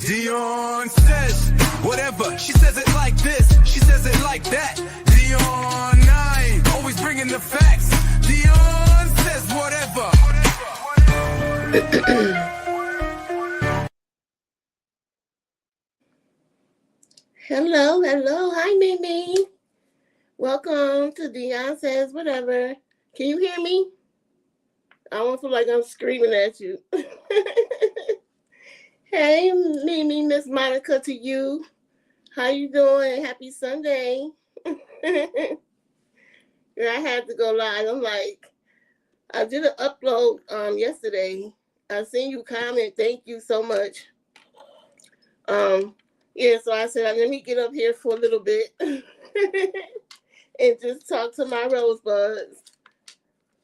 Dion says whatever. She says it like this. She says it like that. Dion 9, always bringing the facts. Dion says whatever. Hello. Hi, Mimi. Welcome to Dion Says Whatever. Can you hear me? I don't feel like I'm screaming at you. Hey, Mimi, Miss Monica to you. How you doing? Happy Sunday. I had to go live. I'm like, I did an upload yesterday. I seen you comment. Thank you so much. Yeah, so I said, let me get up here for a little bit and just talk to my rosebuds.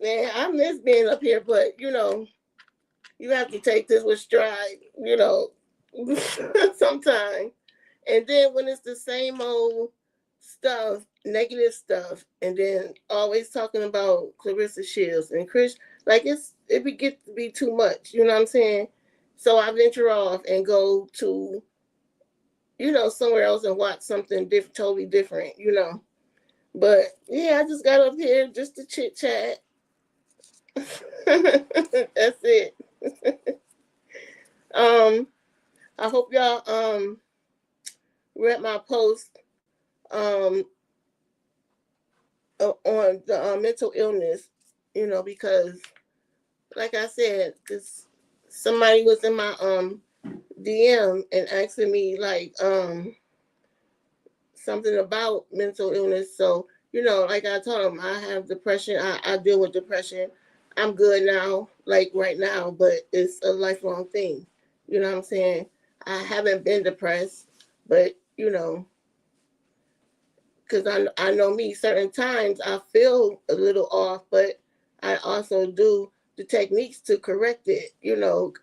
Man, I miss being up here, but you have to take this with stride, sometimes. And then when it's the same old stuff, negative stuff, and then always talking about Clarissa Shields and Chris, like it get to be too much, you know what I'm saying? So I venture off and go to somewhere else and watch something totally different, But yeah, I just got up here just to chit chat. That's it. I hope y'all read my post on the mental illness, because like I said, because somebody was in my DM and asking me like something about mental illness. So, like I told them, I have depression. I deal with depression. I'm good now, like right now, but it's a lifelong thing. You know what I'm saying? I haven't been depressed, but, because I know me, certain times I feel a little off, but I also do the techniques to correct it,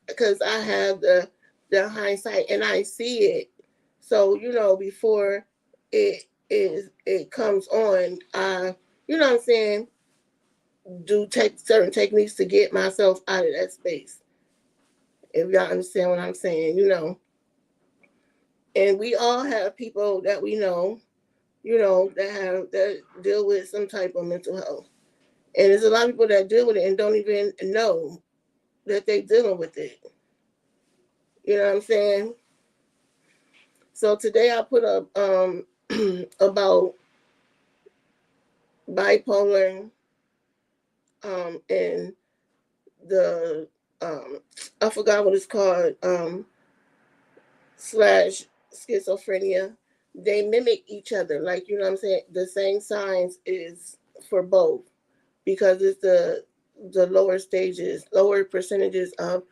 because I have the hindsight and I see it. So, before it comes on, you know what I'm saying, do take certain techniques to get myself out of that space. If y'all understand what I'm saying, And we all have people that we know, that deal with some type of mental health. And there's a lot of people that deal with it and don't even know that they're dealing with it. You know what I'm saying? So today I put up about bipolar and the I forgot what it's called, / schizophrenia. They mimic each other, like, you know what I'm saying? The same signs is for both, because it's the lower percentages of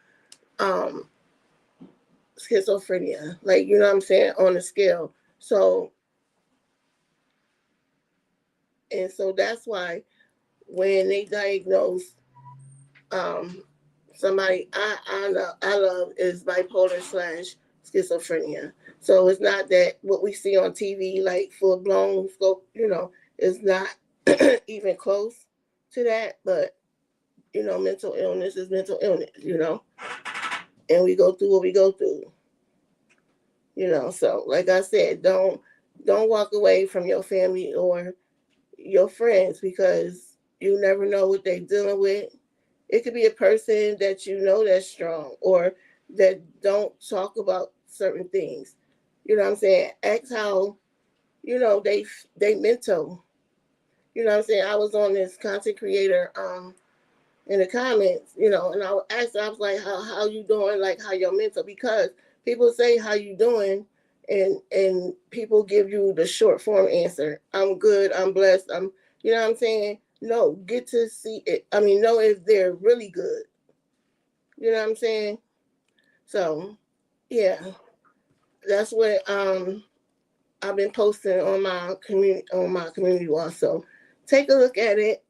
schizophrenia, like, you know what I'm saying, on the scale. So that's why when they diagnose somebody I love is bipolar / schizophrenia. So it's not that what we see on TV, like full blown scope, it's not even close to that. But mental illness is mental illness, and we go through what we go through, So like I said, don't walk away from your family or your friends, because you never know what they're dealing with. It could be a person that that's strong or that don't talk about certain things. You know what I'm saying? Ask how, they mental. You know what I'm saying? I was on this content creator in the comments, and I asked, I was like, how you doing? Like, how your mental? Because people say how you doing, and people give you the short form answer. I'm good. I'm blessed. You know what I'm saying? No, get to see it. I mean, know if they're really good. You know what I'm saying? So, yeah, that's what I've been posting on my community wall. So, take a look at it,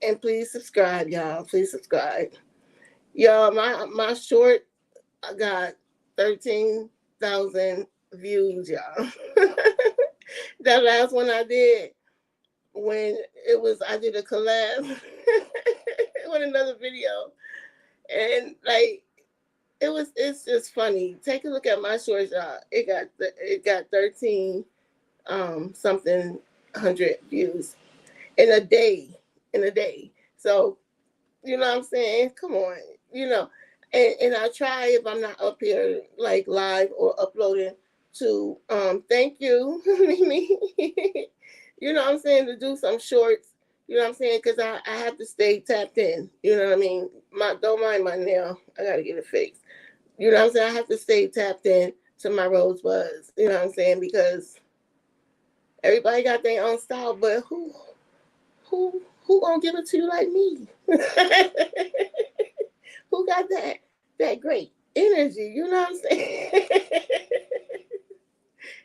and please subscribe, y'all. Please subscribe, y'all. My short, I got 13,000 views, y'all. That last one I did, when I did a collab with another video, and like it's just funny. Take a look at my shorts, y'all. It got 13 something hundred views in a day. In a day. So you know what I'm saying? Come on. You know. And I try, if I'm not up here like live or uploading, to thank you, Mimi. You know what I'm saying, to do some shorts. You know what I'm saying? Because I have to stay tapped in. You know what I mean? Don't mind my nail. I gotta get it fixed. You know what I'm saying? I have to stay tapped in to my rosebuds. You know what I'm saying? Because everybody got their own style, but who gonna give it to you like me? Who got that great energy? You know what I'm saying?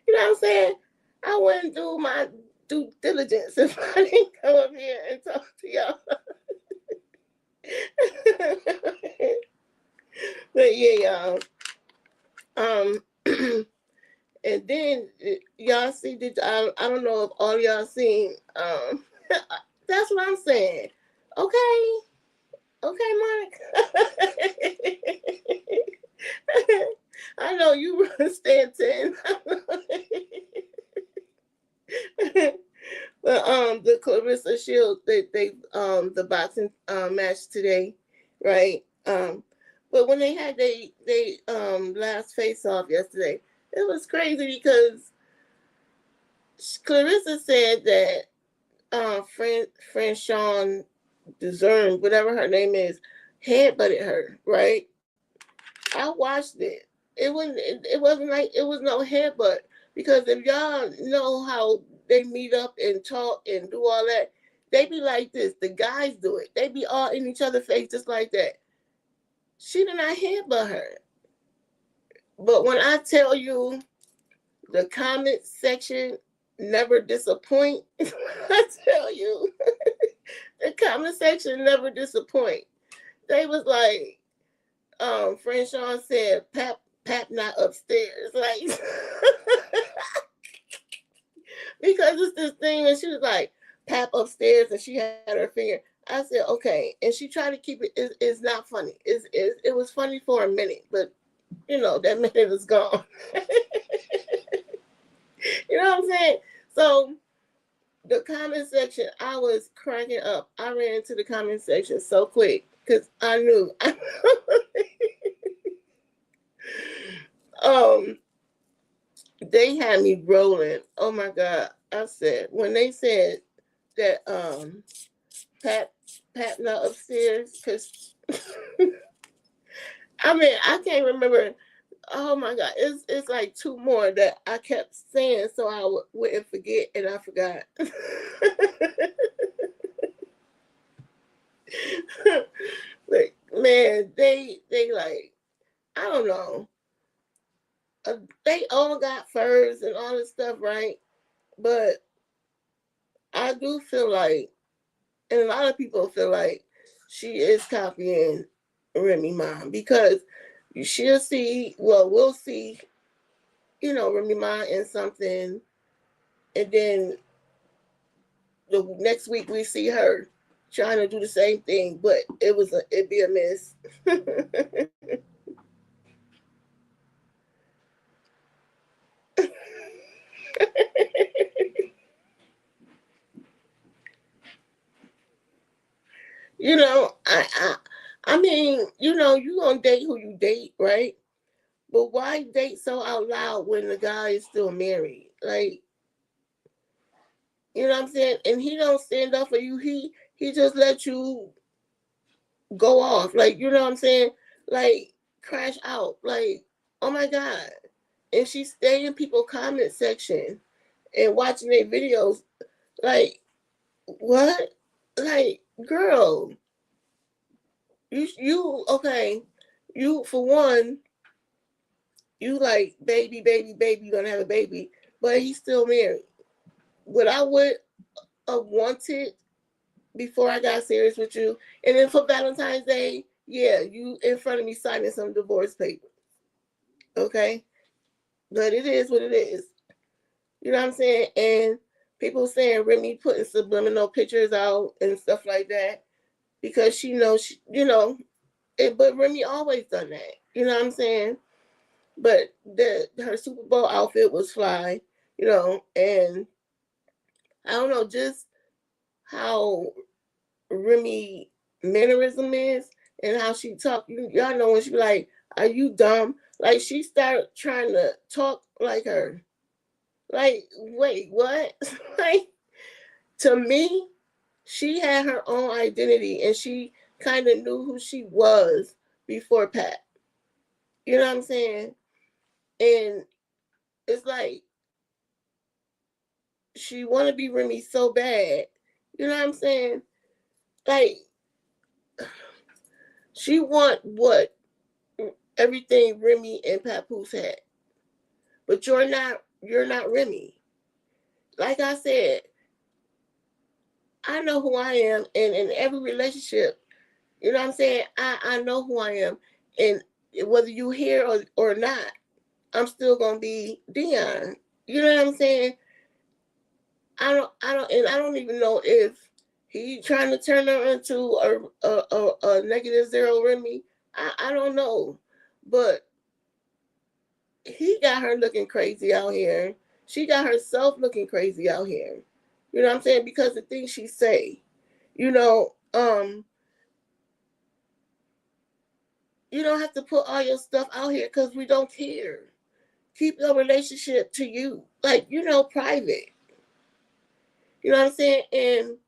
You know what I'm saying? I wouldn't do my due diligence if I didn't come up here and talk to y'all. But yeah, y'all. And then y'all see, I don't know if all y'all seen. That's what I'm saying. Okay, Monica. I know you run Stanton. But the Clarissa Shields, they the boxing match today, right? But when they had they last face off yesterday, it was crazy because Clarissa said that Franchon Dezurn, whatever her name is, headbutted her, right? I watched it. It wasn't like it was no headbutt, because if y'all know how they meet up and talk and do all that, they be like this. The guys do it. They be all in each other's face just like that. She did not headbutt her. But when I tell you, the comment section never disappoint, I tell you, the comment section never disappoint. They was like, Franchon said, Pap not upstairs. Like, because it's this thing, and she was like, Pap upstairs, and she had her finger. I said, okay. And she tried to keep it. It's not funny. It was funny for a minute, but, you know, that minute is gone. You know what I'm saying? So the comment section, I was cracking up. I ran into the comment section so quick because I knew. They had me rolling. Oh my God. I said, when they said that Pat not upstairs, because I mean, I can't remember. Oh my God, it's like two more that I kept saying so I wouldn't forget, and I forgot. Like, man, they like, I don't know. They all got furs and all this stuff, right? But I do feel like, and a lot of people feel like, she is copying Remy Ma, because we'll see, you know, Remy Ma in something, and then the next week we see her trying to do the same thing, but it'd be a miss. You know, I mean, you know, you gonna date who you date, right? But why date so out loud when the guy is still married? Like, you know what I'm saying? And he don't stand up for you. He just let you go off. Like, you know what I'm saying? Like, crash out. Like, oh my God. And she stay in people's comment section and watching their videos. Like, what? Like, girl, you okay? You, for one, you like, baby, you're gonna have a baby, but he's still married. What I would have wanted before I got serious with you, and then for Valentine's Day, yeah, you in front of me signing some divorce papers, okay? But it is what it is. You know what I'm saying? And people saying Remy putting subliminal pictures out and stuff like that because she knows, you know. But Remy always done that. You know what I'm saying? But her Super Bowl outfit was fly, and I don't know just how Remy mannerism is and how she talk. Y'all know when she be like, "Are you dumb?" Like she started trying to talk like her. Like, wait, what? Like to me, she had her own identity and she kind of knew who she was before Pat. You know what I'm saying? And it's like she want to be Remy so bad. You know what I'm saying? Like she want what everything Remy and Papoose had, but you're not. You're not Remy. Like I said, I know who I am, and in every relationship, you know what I'm saying. I know who I am, and whether you hear or not, I'm still gonna be Dion. You know what I'm saying? And I don't even know if he trying to turn her into a negative zero Remy. I don't know, but he got her looking crazy out here. She got herself looking crazy out here. You know what I'm saying? Because the things she say, you know, you don't have to put all your stuff out here because we don't care. Keep your relationship to you, like private. You know what I'm saying? And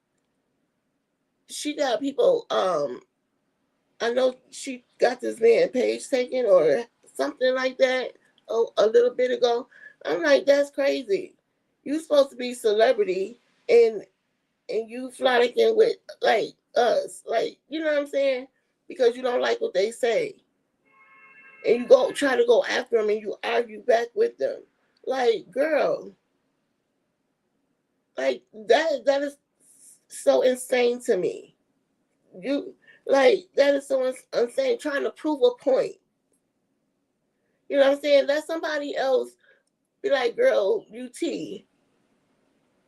she got people. I know she got this man page taken or something like that a little bit ago. I'm like, that's crazy. You supposed to be celebrity and you frolicking with like us, like you know what I'm saying? Because you don't like what they say, and you go try to go after them and you argue back with them. Like, girl, like that is so insane to me. You like that is so insane. Trying to prove a point. You know what I'm saying? Let somebody else be like, girl, you T.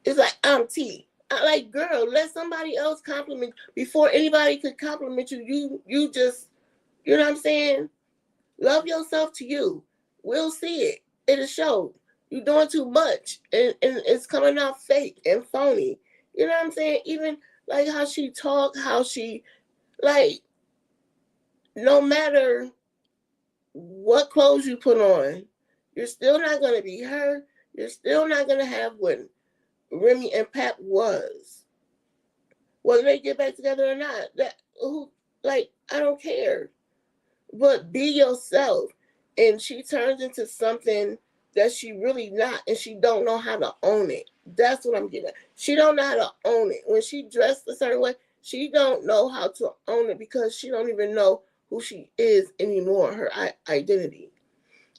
It's like I'm T. I like, girl, let somebody else compliment before anybody could compliment you. You just, you know what I'm saying? Love yourself to you. We'll see it. It'll show. You're doing too much, and it's coming out fake and phony. You know what I'm saying? Even like how she talk, how she like, no matter what clothes you put on, you're still not gonna be her. You're still not gonna have what Remy and Pap was. Whether they get back together or not, I don't care. But be yourself. And she turns into something that she really not, and she don't know how to own it. That's what I'm getting at. She don't know how to own it. When she dressed a certain way, she don't know how to own it because she don't even know who she is anymore, her identity.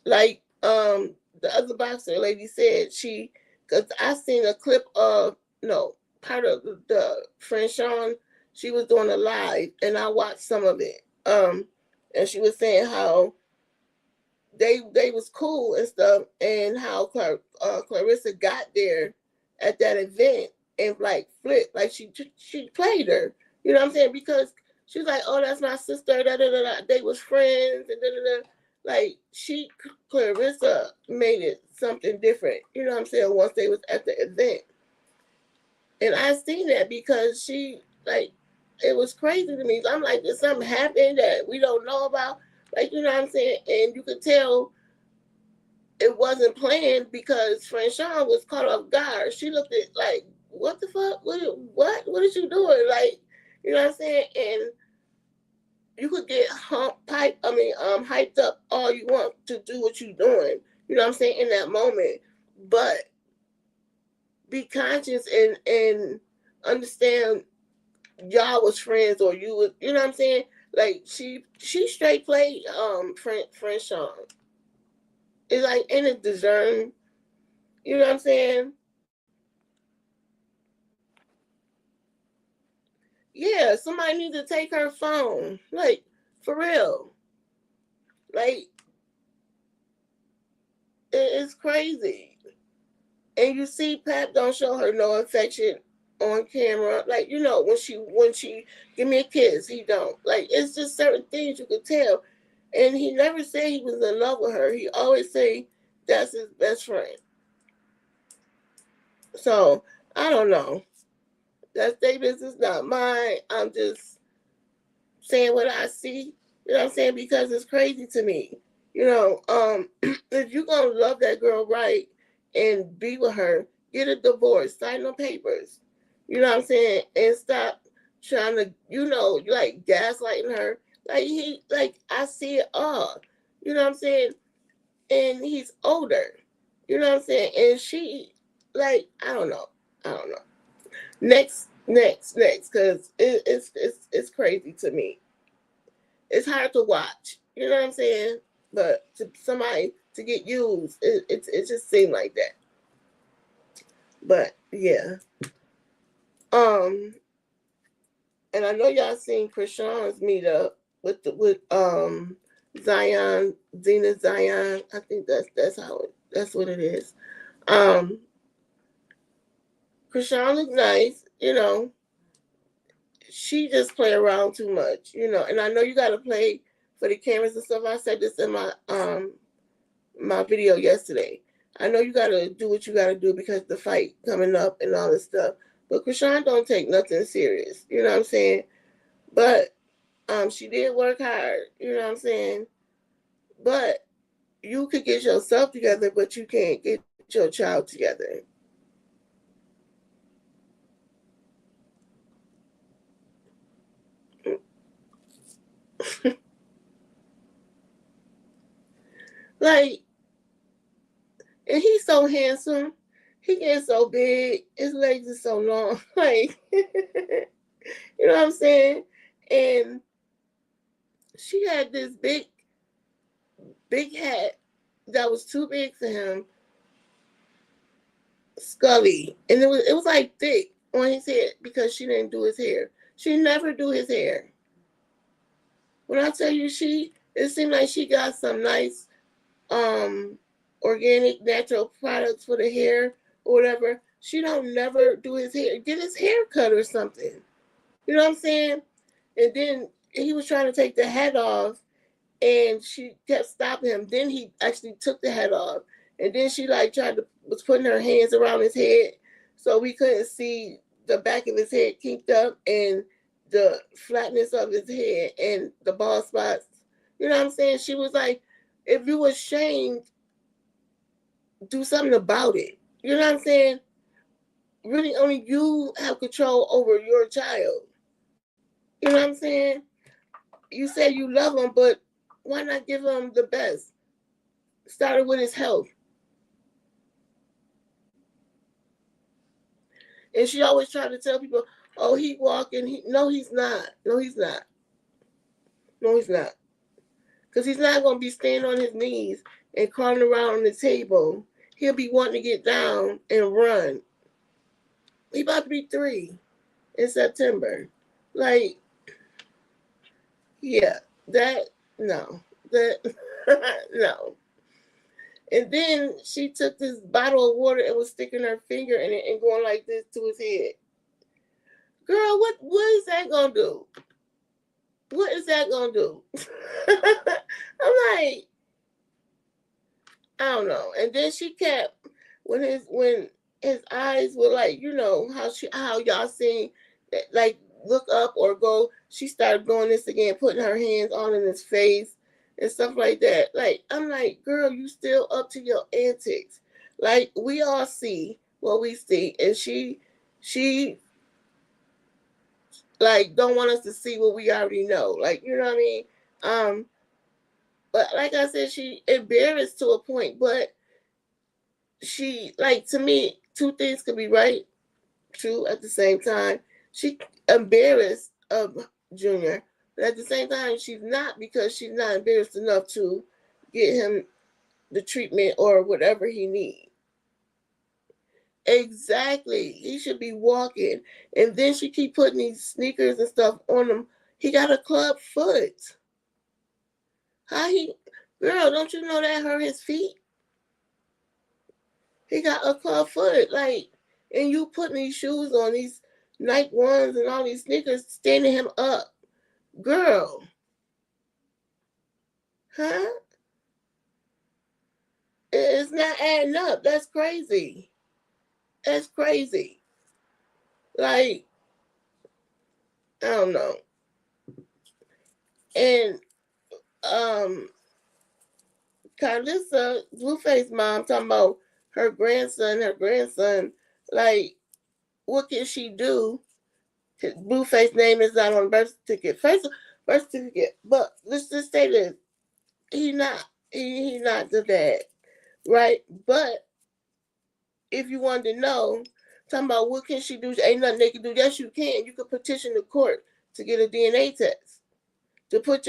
Like the other boxer lady said, because I seen a clip of, part of the friend Sean, she was doing a live, and I watched some of it. And she was saying how they was cool and stuff, and how Clarissa got there at that event and like flipped, like she played her. You know what I'm saying? Because she was like, "Oh, that's my sister." Da, da, da, da. They was friends, and da, da, da. Like Clarissa made it something different. You know what I'm saying? Once they was at the event, and I seen that because she like, it was crazy to me. So I'm like, did something happen that we don't know about? Like, you know what I'm saying? And you could tell it wasn't planned because friend Sean was caught off guard. She looked at like, what the fuck? What is you doing? Like, you know what I'm saying? And you could get hyped up all you want to do what you're doing. You know what I'm saying? In that moment. But be conscious and understand y'all was friends, or you was, you know what I'm saying? Like she straight played friend Sean. It's like, and it deserved, you know what I'm saying? Yeah, somebody needs to take her phone. Like, for real. Like, it's crazy. And you see Pat don't show her no affection on camera. Like, when she give me a kiss, he don't. Like, it's just certain things you could tell. And he never said he was in love with her. He always say that's his best friend. So I don't know. That's their business, not mine. I'm just saying what I see. You know what I'm saying? Because it's crazy to me. You know, if you're gonna love that girl right and be with her, get a divorce, sign the papers. You know what I'm saying? And stop trying to, like gaslighting her. Like I see it all. You know what I'm saying? And he's older. You know what I'm saying? And she, like, I don't know. I don't know. Next, because it's crazy to me. It's hard to watch. You know what I'm saying? But to somebody to get used, it just seemed like that. But yeah. And I know y'all seen Krishan's meetup with Zion, Zena Zion. I think that's what it is. Krishan looked nice, she just play around too much, and I know you gotta play for the cameras and stuff. I said this in my video yesterday. I know you gotta do what you gotta do because the fight coming up and all this stuff. But Krishan don't take nothing serious. You know what I'm saying? But she did work hard, you know what I'm saying? But you could get yourself together, but you can't get your child together. Like, and he's so handsome. He gets so big. His legs are so long. Like, you know what I'm saying? And she had this big hat that was too big for him, Scully, and it was like thick on his head because she didn't do his hair. She never do his hair. When I tell you, it seemed like she got some nice organic natural products for the hair or whatever. She don't never do his hair. Get his hair cut or something. You know what I'm saying? And then he was trying to take the hat off, and she kept stopping him. Then he actually took the hat off, and then she like was putting her hands around his head, so we couldn't see the back of his head kinked up and the flatness of his head and the bald spots. You know what I'm saying? She was like, if you ashamed, do something about it. You know what I'm saying? Really, only you have control over your child. You know what I'm saying? You say you love him, but why not give him the best? Started with his health. And she always tried to tell people, oh, he walking. No, he's not. No, he's not. No, he's not. Because he's not going to be standing on his knees and crawling around on the table. He'll be wanting to get down and run. He about to be 3 in September. Like, yeah, no. No. And then she took this bottle of water and was sticking her finger in it and going like this to his head. Girl, what is that going to do? What is that going to do? I'm like, I don't know. And then she kept, when his eyes were like, how y'all seen, like, look up or go, she started doing this again, putting her hands on in his face and stuff like that. Like, I'm like, girl, you still up to your antics. Like, we all see what we see. And she like, don't want us to see what we already know. Like, you know what I mean? But like I said, she embarrassed to a point, but she, like, to me, two things could be right, true at the same time. She embarrassed Junior, but at the same time, she's not, because she's not embarrassed enough to get him the treatment or whatever he needs. Exactly. He should be walking. And then she keep putting these sneakers and stuff on him. He got a club foot. Girl, don't you know that hurt his feet? He got a club foot. Like, and you putting these shoes on, these Nike ones and all these sneakers, standing him up. Girl. Huh? It's not adding up. That's crazy. That's crazy. Like, I don't know. And Carlissa, Blueface mom, talking about her grandson. Like, what can she do? Blueface name is not on the birth certificate. First birth certificate. But let's just say this. He not the dad. Right? But if you wanted to know, talking about what can she do, ain't nothing they can do. Yes, you can. You could petition the court to get a DNA test. To put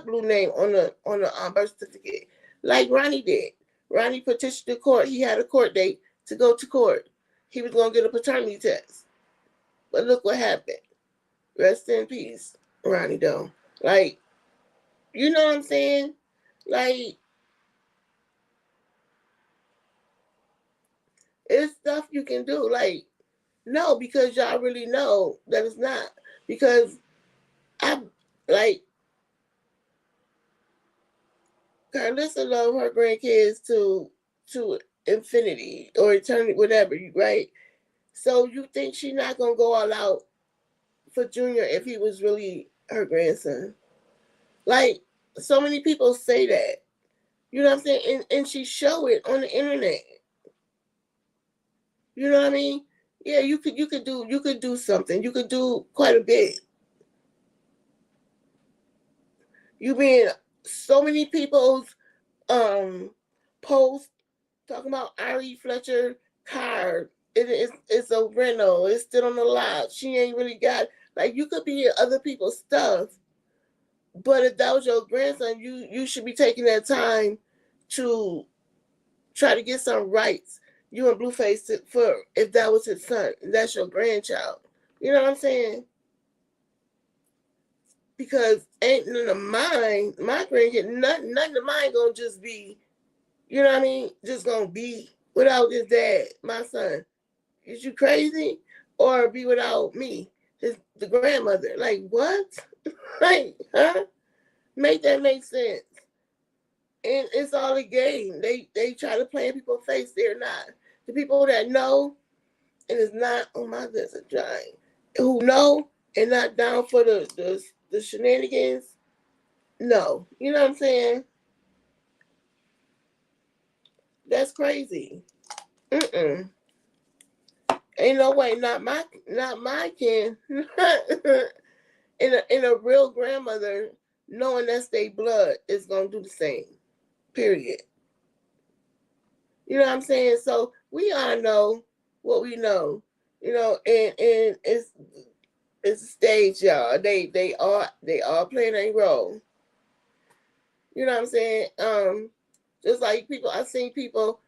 Blue name on the birth certificate, like Ronnie did. Ronnie petitioned the court. He had a court date to go to court. He was gonna get a paternity test, but look what happened. Rest in peace, Ronnie. Though, like, you know what I'm saying? Like, it's stuff you can do. Like, no, because y'all really know that it's not. Because I like. Carlissa love her grandkids to infinity or eternity, whatever, right? So you think she's not gonna go all out for Junior if he was really her grandson? Like, so many people say that. You know what I'm saying? And she show it on the internet. You know what I mean? Yeah, you could do something. You could do quite a bit. You mean so many people's posts talking about Ari Fletcher car. It's a rental. It's still on the lot. She ain't really got, like, you could be in other people's stuff, but if that was your grandson, you should be taking that time to try to get some rights. You and Blueface for if that was his son, that's your grandchild. You know what I'm saying? Because ain't none of mine, my grandkid, nothing of mine gonna just be, you know what I mean? Just gonna be without his dad, my son. Is you crazy? Or be without me, the grandmother. Like, what? Like, huh? Make that make sense. And it's all a game. They try to play in people's face. They're not. The people that know and is not, oh my goodness, a giant, who know and not down for the shenanigans, no. You know what I'm saying? That's crazy. Ain't no way, not my kin. in a real grandmother, knowing that's their blood, is gonna do the same. Period. You know what I'm saying? So we all know what we know. You know, and it's a stage, y'all. They all playing a role. You know what I'm saying? Just like people, I've seen people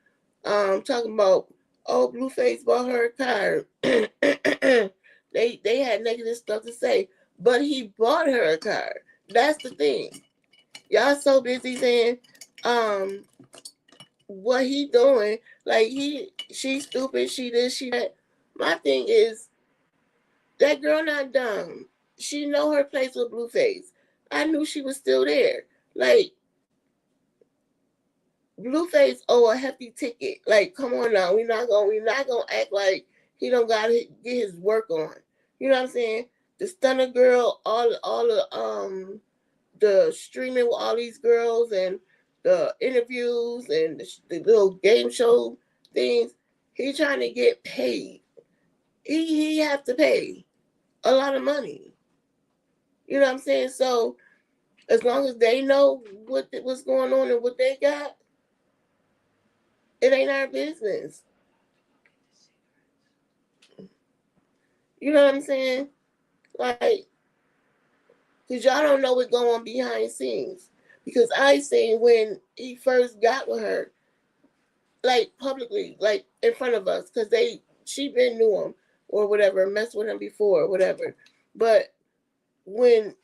talking about, oh, Blueface bought her a car. They had negative stuff to say, but he bought her a car. That's the thing. Y'all so busy saying what he doing, like she's stupid, she this, she that. My thing is, that girl not dumb. She know her place with Blueface. I knew she was still there. Like, Blueface owe a hefty ticket. Like, come on now, we're not gonna act like he don't gotta get his work on. You know what I'm saying? The Stunner Girl, all the streaming with all these girls and the interviews and the little game show things. He trying to get paid. He have to pay a lot of money. You know what I'm saying? So as long as they know what's going on and what they got, it ain't our business. You know what I'm saying? Like, because y'all don't know what's going on behind the scenes. Because I seen when he first got with her, like publicly, like in front of us, because she been knew him or whatever, messed with him before or whatever. But when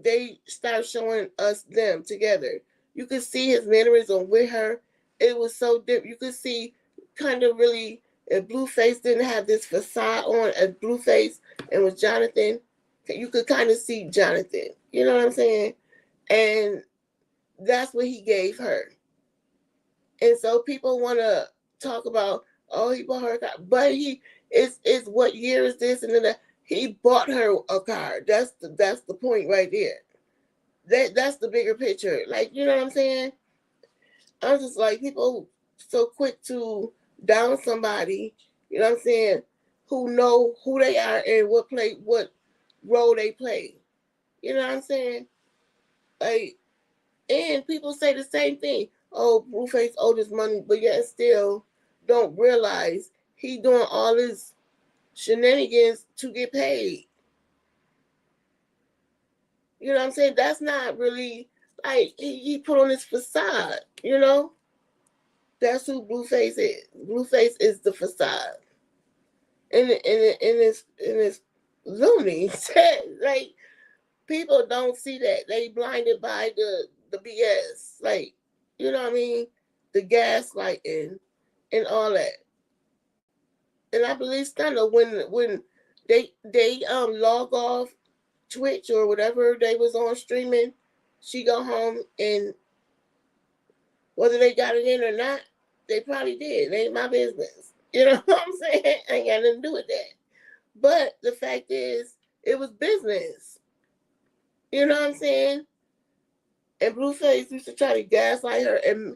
they start showing us them together, you could see his mannerism with her. It was so different. You could see kind of really, if Blueface didn't have this facade on as Blueface and was Jonathan, you could kind of see Jonathan. You know what I'm saying? And That's what he gave her. And so people want to talk about, oh, he bought her a car, but is what year is this and then that? He bought her a car. That's the point right there. That's the bigger picture. Like, you know what I'm saying? I'm just like, people so quick to down somebody, you know what I'm saying, who know who they are and what role they play. You know what I'm saying? Like, and people say the same thing. Oh, Blueface owed his money, but yet still don't realize he doing all this shenanigans to get paid. You know what I'm saying? That's not really like he put on his facade, you know? That's who Blueface is. Blueface is the facade. And it's loony. Like, people don't see that. They blinded by the BS. Like, you know what I mean? The gaslighting and all that. And I believe Stunner when they log off Twitch or whatever they was on streaming, she go home and whether they got it in or not, they probably did. It ain't my business. You know what I'm saying? I ain't got nothing to do with that. But the fact is, it was business. You know what I'm saying? And Blueface used to try to gaslight her and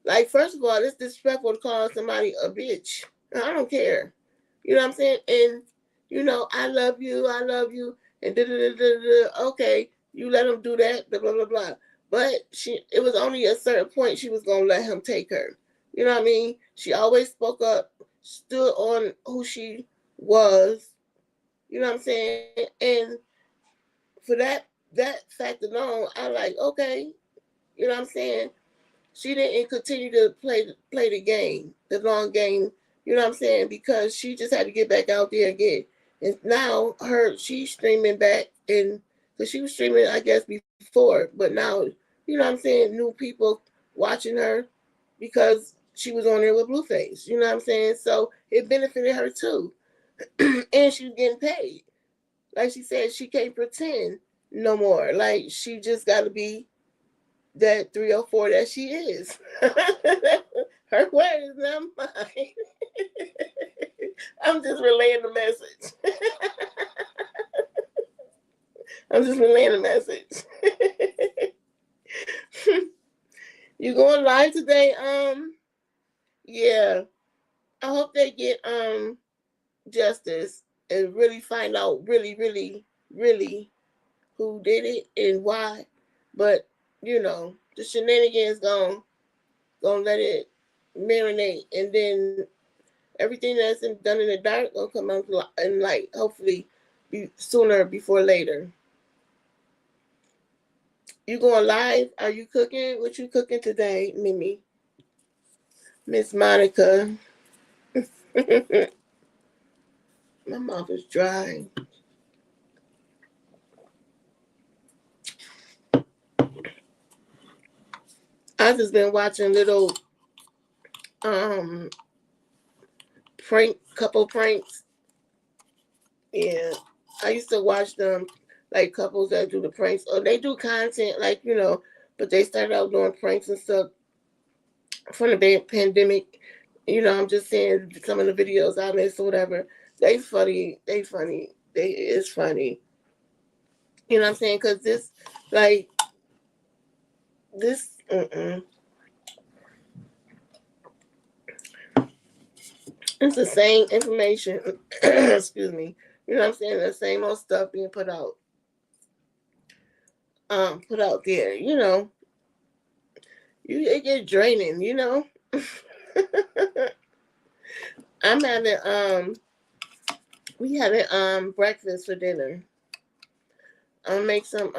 like, first of all, it's disrespectful to call somebody a bitch. I don't care. You know what I'm saying? And you know, I love you, and da da da da. Okay, you let him do that, blah blah blah blah. But it was only a certain point she was gonna let him take her. You know what I mean? She always spoke up, stood on who she was. You know what I'm saying? And for that fact alone, I like, okay, you know what I'm saying? She didn't continue to play the game, the long game, you know what I'm saying? Because she just had to get back out there again. And now she's streaming back, and because she was streaming, I guess, before, but now, you know what I'm saying, new people watching her because she was on there with Blueface, you know what I'm saying? So it benefited her too. And she's getting paid. Like she said, she can't pretend no more. Like, she just got to be that 304 that she is. Her word is not mine. I'm just relaying the message. I'm just relaying the message. You going live today? Yeah. I hope they get justice and really find out really who did it and why. But you know, the shenanigans gonna let it marinate, and then everything that's done in the dark gonna come out in light. Hopefully, sooner before later. You going live? Are you cooking? What you cooking today, Mimi? Miss Monica. My mouth is dry. I've just been watching little couple pranks. Yeah. I used to watch them, like couples that do the pranks. Or they do content, like, you know, but they started out doing pranks and stuff from the pandemic. You know, I'm just saying some of the videos I missed or whatever. They funny. It's funny. You know what I'm saying? Because this, like, this, it's the same information. Excuse me. You know what I'm saying? The same old stuff being put out there. You know, it get draining. You know. I'm having we having breakfast for dinner. I'll make some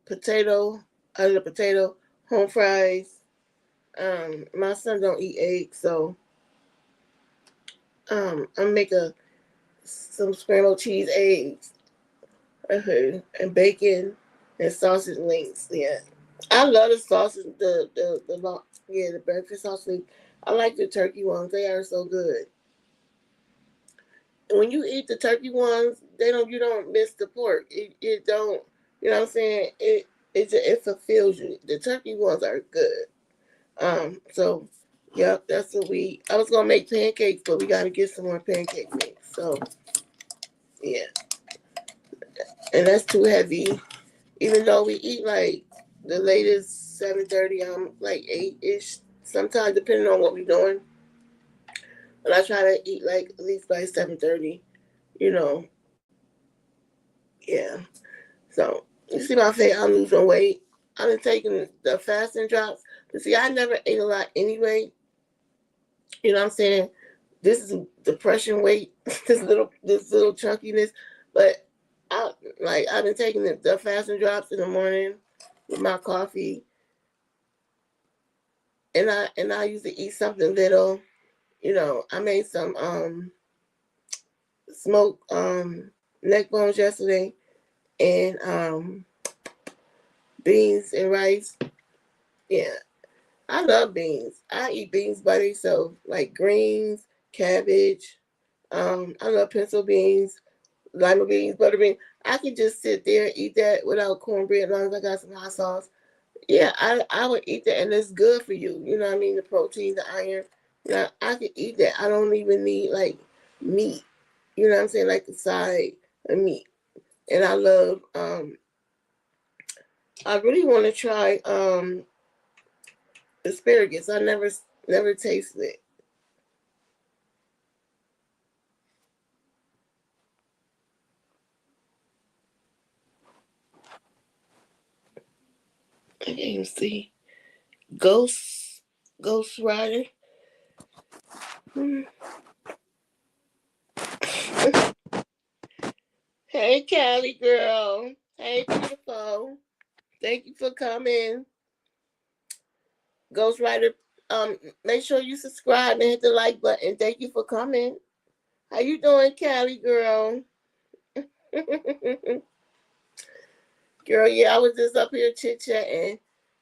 potato out of the potato, home fries. My son don't eat eggs, so I'll make some scrambled cheese eggs, and bacon and sausage links. Yeah, I love the sausage. The breakfast sausage. I like the turkey ones. They are so good. When you eat the turkey ones, you don't miss the pork. It don't. You know what I'm saying? it fulfills you. The turkey ones are good. So yep, that's what I was gonna make pancakes, but we gotta get some more pancake mix. So yeah, and that's too heavy. Even though we eat like the latest 7:30, like 8-ish. Sometimes depending on what we're doing, but I try to eat like at least by 7:30. You know, yeah. So you see my face, I'm losing weight. I've been taking the fasting drops. But see, I never ate a lot anyway. You know what I'm saying? This is depression weight, this little chunkiness. But I've been taking the fasting drops in the morning with my coffee. And I used to eat something little. I made some smoked neck bones yesterday and beans and rice. Yeah. I love beans. I eat beans by themselves, like greens, cabbage. I love pencil beans, lima beans, butter beans. I can just sit there and eat that without cornbread as long as I got some hot sauce. Yeah, I would eat that, and it's good for you. You know what I mean? The protein, the iron. I could eat that. I don't even need like meat. You know what I'm saying? Like the side of meat. And I love. I really want to try asparagus. I never tasted it. I can't even see. Ghost Rider. Hey, Callie girl. Hey, beautiful. Thank you for coming. Ghost Rider. Make sure you subscribe and hit the like button. Thank you for coming. How you doing, Callie girl? Girl, yeah, I was just up here chit chatting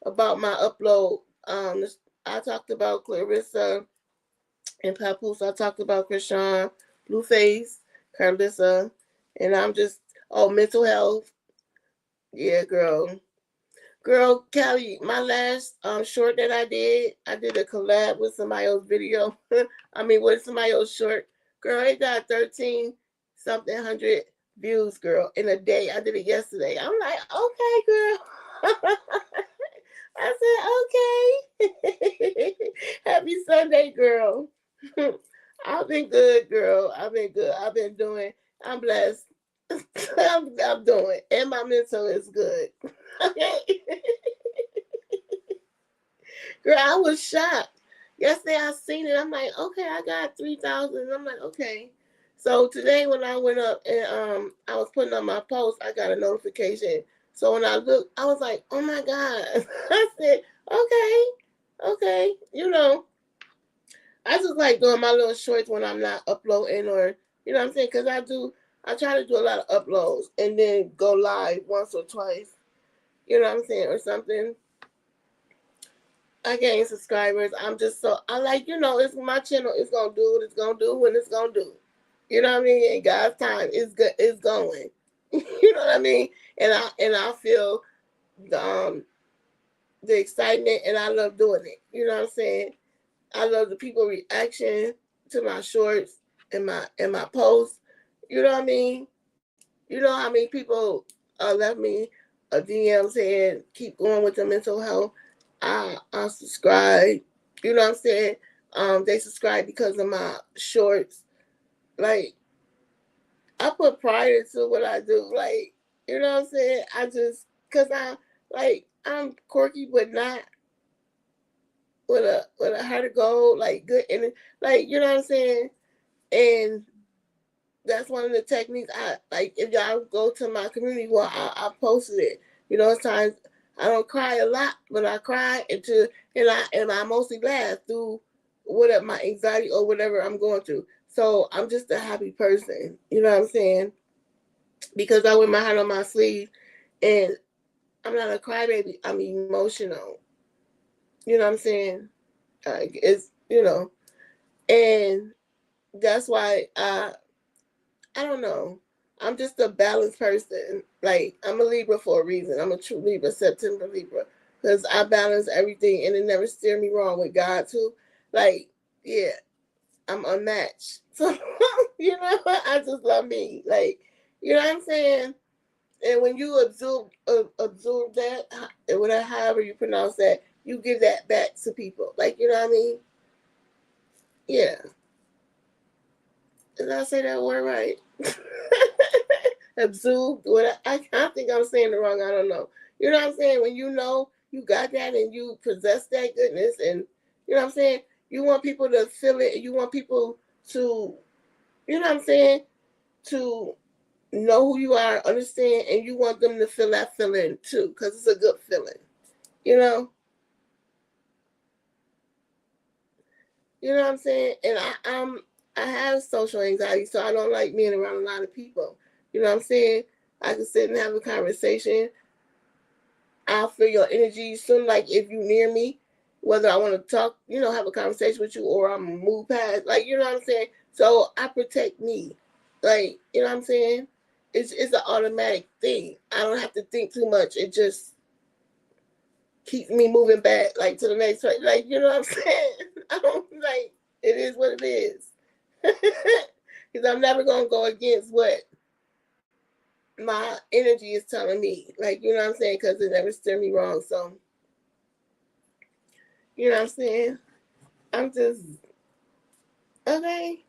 about my upload. I talked about Clarissa and Papoose. I talked about Krishan, Blueface, Carlissa, and I'm just mental health. Yeah, girl. Girl, Callie, my last short that I did a collab with somebody else's video. I mean, with somebody else's short. Girl, it got 13 something hundred views, girl, in a day. I did it yesterday. I'm like, okay, girl. I said, okay. Happy Sunday, girl. I've been good, girl. I've been good. I've been doing. I'm blessed. I'm doing, and my mental is good. Okay. Girl, I was shocked. Yesterday I seen it. I'm like, okay, I got 3,000. I'm like, okay. So today when I went up and I was putting on my post, I got a notification. So when I looked, I was like, oh my God. I said, okay. I just like doing my little shorts when I'm not uploading or, you know what I'm saying? Because I try to do a lot of uploads and then go live once or twice, you know what I'm saying, or something. I gain subscribers. I like, it's my channel. It's going to do what it's going to do when it's going to do. You know what I mean? And God's time is good. It's going. You know what I mean? And I feel the excitement and I love doing it. You know what I'm saying? I love the people reaction to my shorts and my posts. You know what I mean? You know how many people left me a DM saying keep going with the mental health. I subscribe. You know what I'm saying? They subscribe because of my shorts. Like I put pride into what I do. Like, you know what I'm saying? Cause I'm quirky but not with a heart of gold, like good and like, you know what I'm saying? And that's one of the techniques I like. If y'all go to my community, well, I posted it. It's times I don't cry a lot, but I cry and I mostly laugh through whatever my anxiety or whatever I'm going through. So I'm just a happy person. You know what I'm saying? Because I wear my heart on my sleeve, and I'm not a crybaby. I'm emotional. You know what I'm saying? It's and that's why I don't know. I'm just a balanced person. Like, I'm a Libra for a reason. I'm a true Libra, September Libra. Because I balance everything and it never steer me wrong with God, too. Like, yeah, I'm unmatched. So, you know, I just love me. Like, you know what I'm saying? And when you absorb that, whatever, however you pronounce that, you give that back to people. Like, you know what I mean? Yeah. Did I say that word right? Absorbed. What I think I'm saying it wrong. I don't know. You know what I'm saying? When you know you got that and you possess that goodness, and you know what I'm saying, you want people to feel it. You want people to, you know what I'm saying, to know who you are, understand, and you want them to feel that feeling too, because it's a good feeling. You know. You know what I'm saying? And I have social anxiety, so I don't like being around a lot of people. You know what I'm saying? I can sit and have a conversation. I'll feel your energy soon. Like if you near me, whether I want to talk, you know, have a conversation with you, or I'm move past. Like you know what I'm saying? So I protect me. Like you know what I'm saying? It's an automatic thing. I don't have to think too much. It just keeps me moving back, like to the next place. Like you know what I'm saying? I don't like. It is what it is. Because I'm never gonna go against what my energy is telling me. Like, you know what I'm saying? Because it never steered me wrong. So, you know what I'm saying? I'm just okay.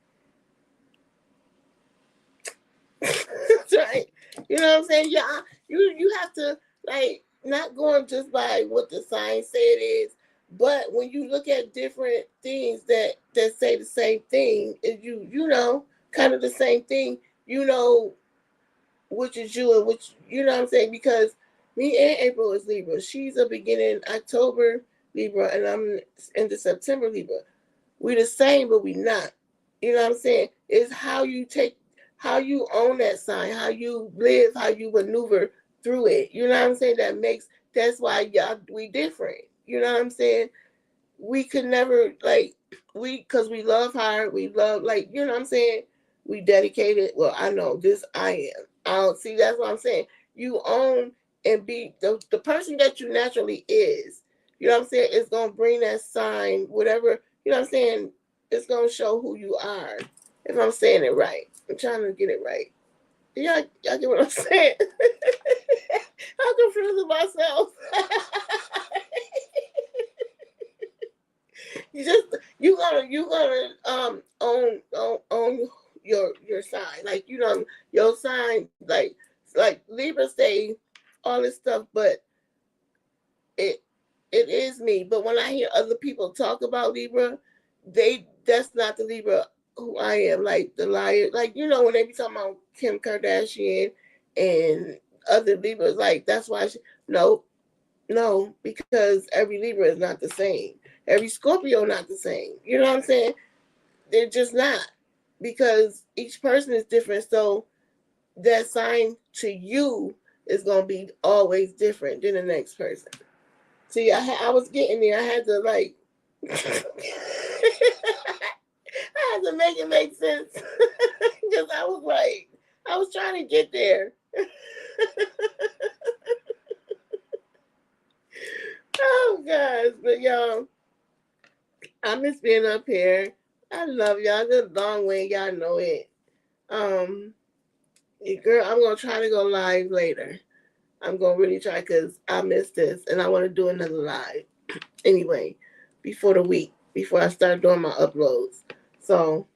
That's right. You know what I'm saying? Yeah, you have to like not going just by what the signs say it is, but when you look at different things that say the same thing, if you know kind of the same thing, you know which is you and which you know what I'm saying, because me and April is Libra. She's a beginning October Libra and I'm in the September Libra. We the same, but we not. You know what I'm saying? It's how you take, how you own that sign, how you live, how you maneuver through it. You know what I'm saying? That's why y'all we different. You know what I'm saying? We could never like because we love hard, we love like you know what I'm saying. We dedicated. Well, I know this. I am. I don't see. That's what I'm saying. You own and be the person that you naturally is. You know what I'm saying? It's gonna bring that sign, whatever. You know what I'm saying? It's gonna show who you are. If I'm saying it right, I'm trying to get it right. Y'all get what I'm saying? I'm confusing myself. you gonna own your sign, like you know your sign, like Libra say all this stuff, but it it is me. But when I hear other people talk about Libra, that's not the Libra who I am. Like the liar, like you know when they be talking about Kim Kardashian and other Libras, like that's why no, no, because every Libra is not the same. Every Scorpio not the same. You know what I'm saying? They're just not, because each person is different. So that sign to you is gonna be always different than the next person. See, I was getting there. I had to like, I had to make it make sense because I was like, I was trying to get there. Oh gosh, but y'all, I miss being up here. I love y'all. This long way, y'all know it. Um, girl, I'm gonna try to go live later. I'm gonna really try because I missed this and I want to do another live anyway before the week before I start doing my uploads. So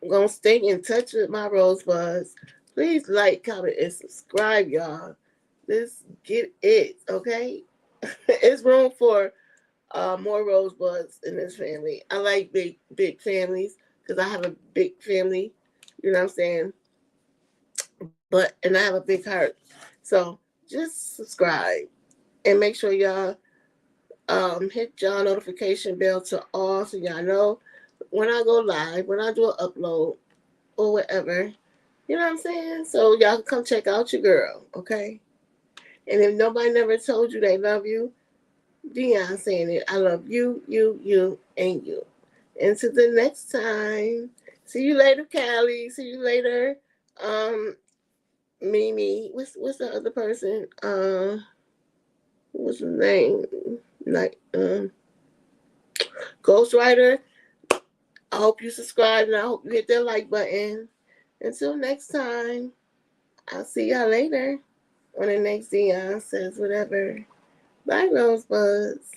I'm gonna stay in touch with my rosebuds. Please like, comment, and subscribe, y'all. Let's get it, okay? It's room for more rosebuds in this family. I like big families because I have a big family. You know what I'm saying? And I have a big heart. So just subscribe and make sure y'all hit y'all notification bell to all so y'all know when I go live, when I do an upload or whatever. You know what I'm saying? So y'all can come check out your girl, okay? And if nobody never told you they love you, Dion saying it. I love you, and you. Until the next time. See you later, Callie. See you later, Mimi, what's the other person? What's his name? Like Ghostwriter. I hope you subscribe and I hope you hit that like button. Until next time, I'll see y'all later on the next Dion Says Whatever. Bye, Rosebuds.